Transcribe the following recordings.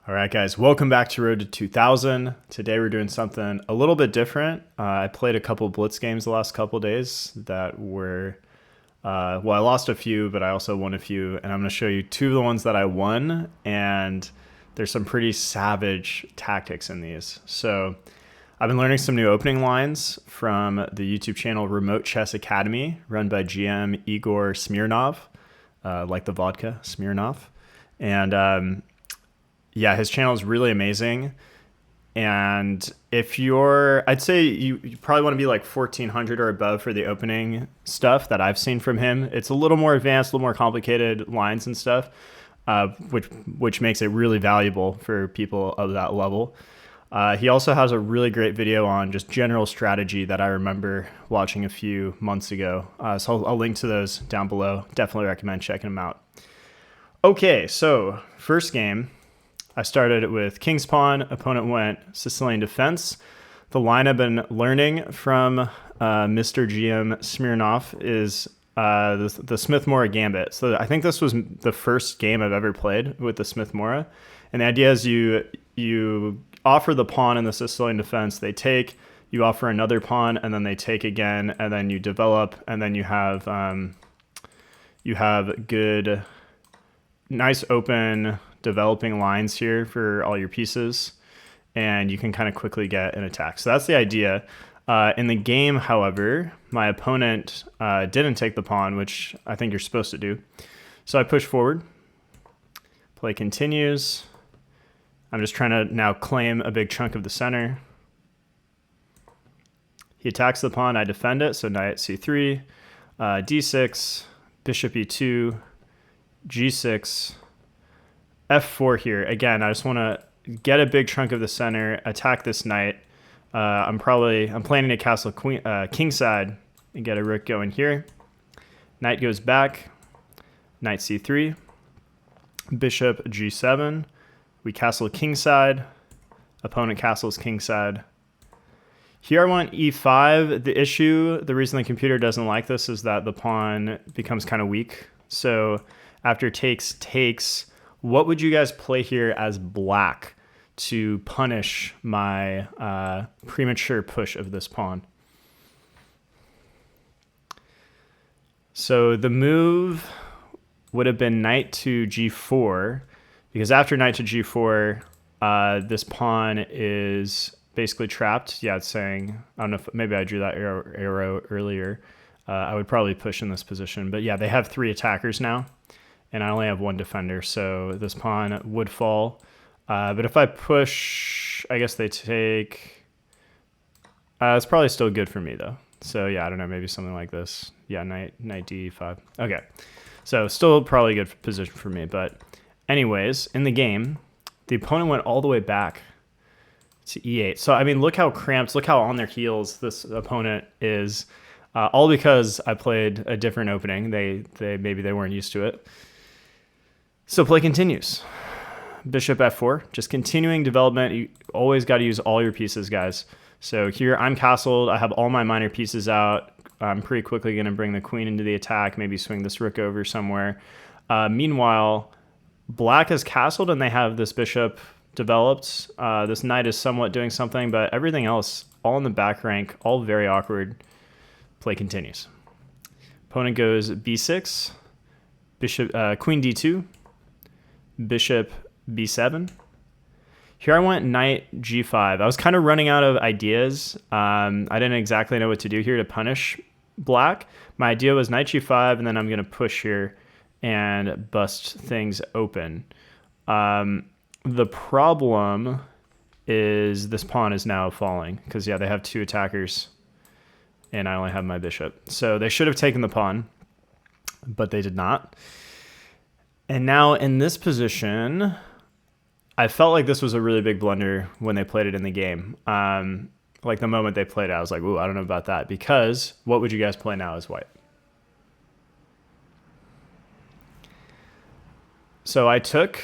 All right, guys, welcome back to Road to 2000. Today we're doing something a little bit different. I played a couple blitz games the last couple days that were, well, I lost a few, but I also won a few, and I'm going to show you two of the ones that I won, and there's some pretty savage tactics in these. So I've been learning some new opening lines from the YouTube channel Remote Chess Academy, run by GM Igor Smirnov, like the vodka, Smirnov. And yeah, his channel is really amazing. And if I'd say you probably want to be like 1400 or above for the opening stuff that I've seen from him. It's a little more advanced, a little more complicated lines and stuff, which makes it really valuable for people of that level. He also has a really great video on just general strategy that I remember watching a few months ago. So I'll link to those down below. Definitely recommend checking them out. Okay, so first game. I started with King's Pawn, opponent went Sicilian Defense. The line I've been learning from Mr. GM Smirnov is the Smith-Morra Gambit. So I think this was the first game I've ever played with the Smith-Morra. And the idea is you offer the pawn in the Sicilian Defense, they take, you offer another pawn, and then they take again, and then you develop, and then you have good, nice open developing lines here for all your pieces, and you can kind of quickly get an attack. So that's the idea. In the game, however, my opponent didn't take the pawn, which I think you're supposed to do. So I push forward. Play continues. I'm just trying to now claim a big chunk of the center. He attacks the pawn, I defend it, so knight c3, d6, bishop e2, g6, f4 here. Again, I just want to get a big chunk of the center, attack this knight. I'm planning to castle kingside and get a rook going here. Knight goes back, knight c3, bishop g7. We castle kingside, opponent castles kingside. Here I want e5. The reason the computer doesn't like this is that the pawn becomes kind of weak. So after takes, what would you guys play here as black to punish my premature push of this pawn? So the move would have been knight to g4, because after knight to g4, this pawn is basically trapped. Yeah, it's saying, I don't know if maybe I drew that arrow earlier. I would probably push in this position. But yeah, they have 3 attackers now, and I only have 1 defender, so this pawn would fall. But if I push, I guess they take. It's probably still good for me, though. So yeah, I don't know, maybe something like this. Yeah, knight d5. Okay, so still probably a good position for me. But anyways, in the game, the opponent went all the way back to e8. So, I mean, look how cramped, look how on their heels this opponent is. All because I played a different opening. Maybe they weren't used to it. So play continues. Bishop f4, just continuing development. You always got to use all your pieces, guys. So here I'm castled. I have all my minor pieces out. I'm pretty quickly going to bring the queen into the attack, maybe swing this rook over somewhere. Meanwhile, black is castled and they have this bishop developed. This knight is somewhat doing something, but everything else, all in the back rank, all very awkward. Play continues. Opponent goes b6, bishop, queen d2, bishop b7. Here I went knight g5. I was kind of running out of ideas. I didn't exactly know what to do here to punish black. My idea was knight g5, and then I'm going to push here and bust things open. The problem is this pawn is now falling because, yeah, they have 2 attackers and I only have my bishop. So they should have taken the pawn, but they did not. And now in this position, I felt like this was a really big blunder when they played it in the game. Like the moment they played it, I was like, ooh, I don't know about that. Because what would you guys play now as white? So I took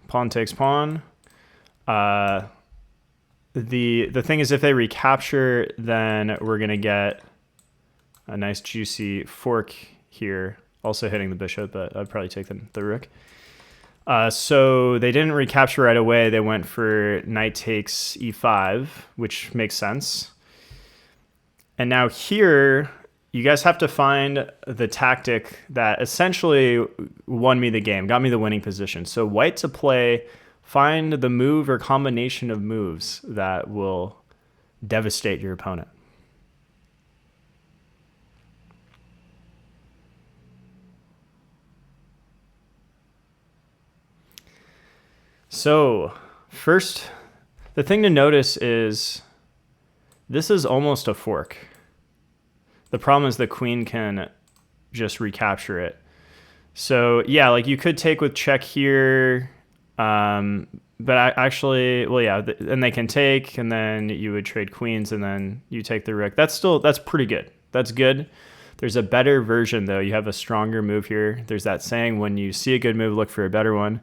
pawn takes pawn. The thing is, if they recapture, then we're going to get a nice juicy fork here, also hitting the bishop, but I'd probably take the rook. So they didn't recapture right away. They went for knight takes e5, which makes sense. And now here, you guys have to find the tactic that essentially won me the game, got me the winning position. So white to play, find the move or combination of moves that will devastate your opponent. So first, the thing to notice is this is almost a fork. The problem is the queen can just recapture it. So yeah, like you could take with check here, but I actually, well, yeah, and they can take, and then you would trade queens, and then you take the rook. That's pretty good. That's good. There's a better version though. You have a stronger move here. There's that saying, when you see a good move, look for a better one.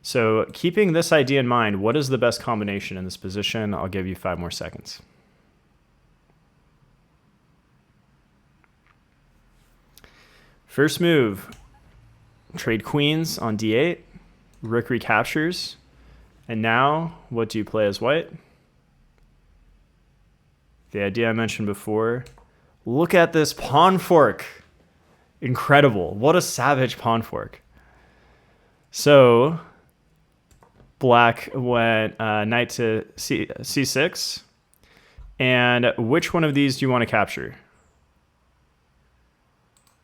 So keeping this idea in mind, what is the best combination in this position? I'll give you 5 more seconds. First move, trade queens on d8, rook recaptures, and now what do you play as white? The idea I mentioned before. Look at this pawn fork. Incredible. What a savage pawn fork. So black went knight to c6. And which one of these do you want to capture?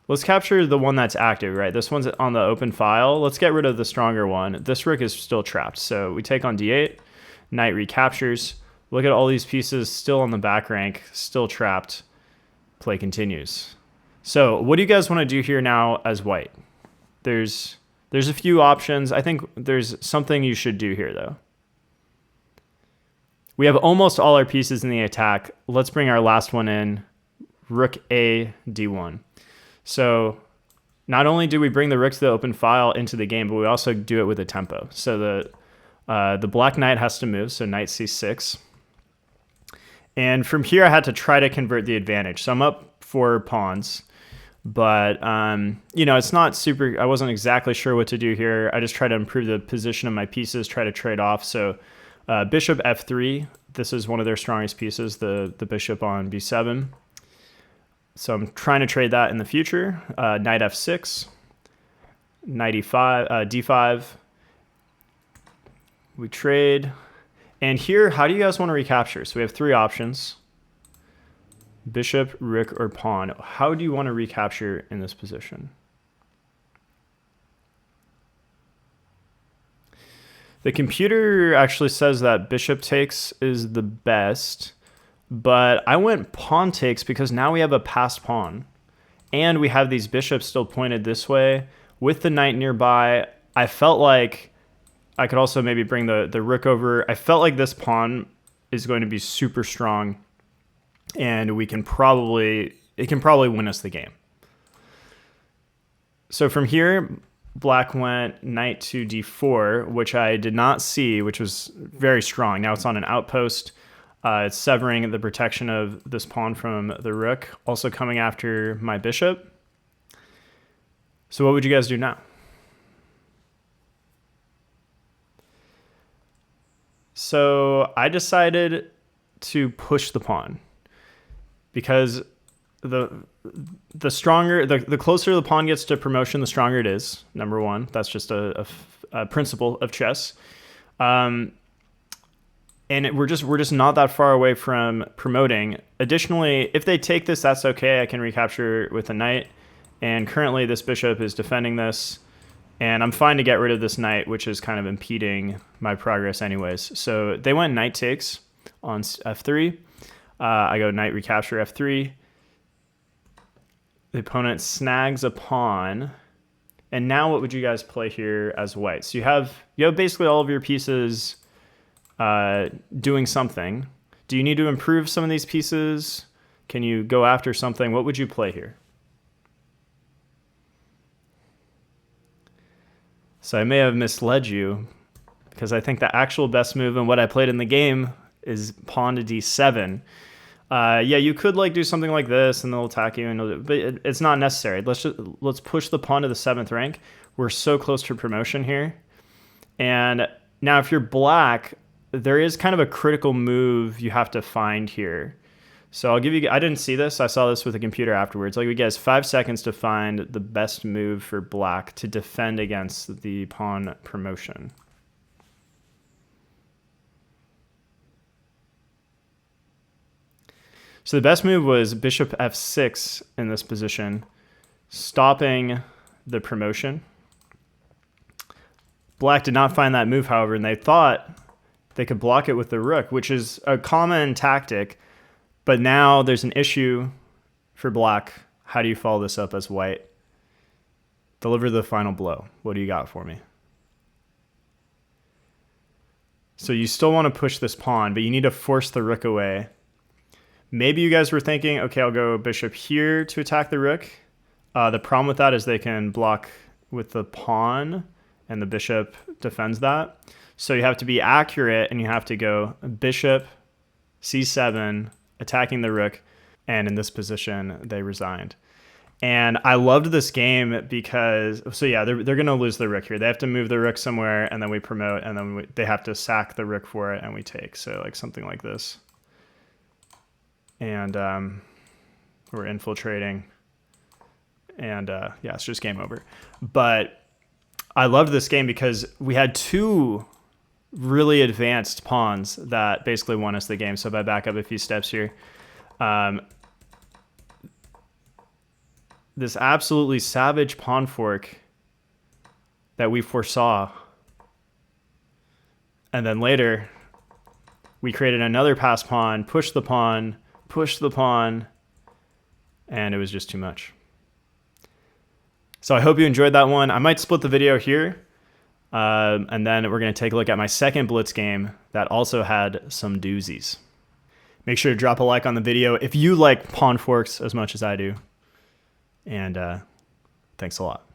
Let's capture the one that's active, right? This one's on the open file. Let's get rid of the stronger one. This rook is still trapped. So we take on d8, knight recaptures. Look at all these pieces still on the back rank, still trapped. Play continues. So what do you guys want to do here now as white? There's a few options. I think there's something you should do here though. We have almost all our pieces in the attack. Let's bring our last one in, rook a d1. So not only do we bring the rook to the open file into the game, but we also do it with a tempo. So the black knight has to move, so knight c6. And from here, I had to try to convert the advantage. So I'm up 4 pawns, but it's not super, I wasn't exactly sure what to do here. I just try to improve the position of my pieces, try to trade off. So bishop f3, this is one of their strongest pieces, the bishop on b7. So I'm trying to trade that in the future. Knight f6, knight e5, d5. We trade. And here, how do you guys want to recapture? So we have 3 options. Bishop, rook, or pawn. How do you want to recapture in this position? The computer actually says that bishop takes is the best. But I went pawn takes because now we have a passed pawn. And we have these bishops still pointed this way. With the knight nearby, I felt like I could also maybe bring the rook over. I felt like this pawn is going to be super strong. And it can probably win us the game. So from here, black went knight to d4, which I did not see, which was very strong. Now it's on an outpost. It's severing the protection of this pawn from the rook, also coming after my bishop. So what would you guys do now? So I decided to push the pawn because the closer the pawn gets to promotion, the stronger it is. Number one, that's just a principle of chess. And we're just not that far away from promoting. Additionally, if they take this, that's okay. I can recapture with a knight. And currently this bishop is defending this. And I'm fine to get rid of this knight, which is kind of impeding my progress anyways. So they went knight takes on f3. I go knight recapture f3. The opponent snags a pawn. And now what would you guys play here as white? So you have basically all of your pieces doing something. Do you need to improve some of these pieces? Can you go after something? What would you play here? So I may have misled you because I think the actual best move and what I played in the game is pawn to d7. Yeah, you could do something like this and they'll attack you, but it's not necessary. Let's push the pawn to the 7th rank. We're so close to promotion here. And now if you're black, there is kind of a critical move you have to find here. So I'll give you, I didn't see this. I saw this with a computer afterwards. I'll give you guys 5 seconds to find the best move for black to defend against the pawn promotion. So the best move was bishop f6 in this position, stopping the promotion. Black did not find that move, however, and they thought they could block it with the rook, which is a common tactic. But now there's an issue for black. How do you follow this up as white? Deliver the final blow. What do you got for me? So you still want to push this pawn, but you need to force the rook away. Maybe you guys were thinking, okay, I'll go bishop here to attack the rook. The problem with that is they can block with the pawn, and the bishop defends that. So you have to be accurate, and you have to go bishop c7, attacking the rook, and in this position, they resigned. And I loved this game because, so yeah, they're going to lose the rook here. They have to move the rook somewhere, and then we promote, and then they have to sack the rook for it, and we take. So like something like this. And we're infiltrating. And yeah, it's just game over. But I loved this game because we had two really advanced pawns that basically won us the game. So if I back up a few steps here, this absolutely savage pawn fork that we foresaw. And then later, we created another pass pawn, pushed the pawn, and it was just too much. So I hope you enjoyed that one. I might split the video here. And then we're going to take a look at my second blitz game that also had some doozies. Make sure to drop a like on the video if you like pawn forks as much as I do. And thanks a lot.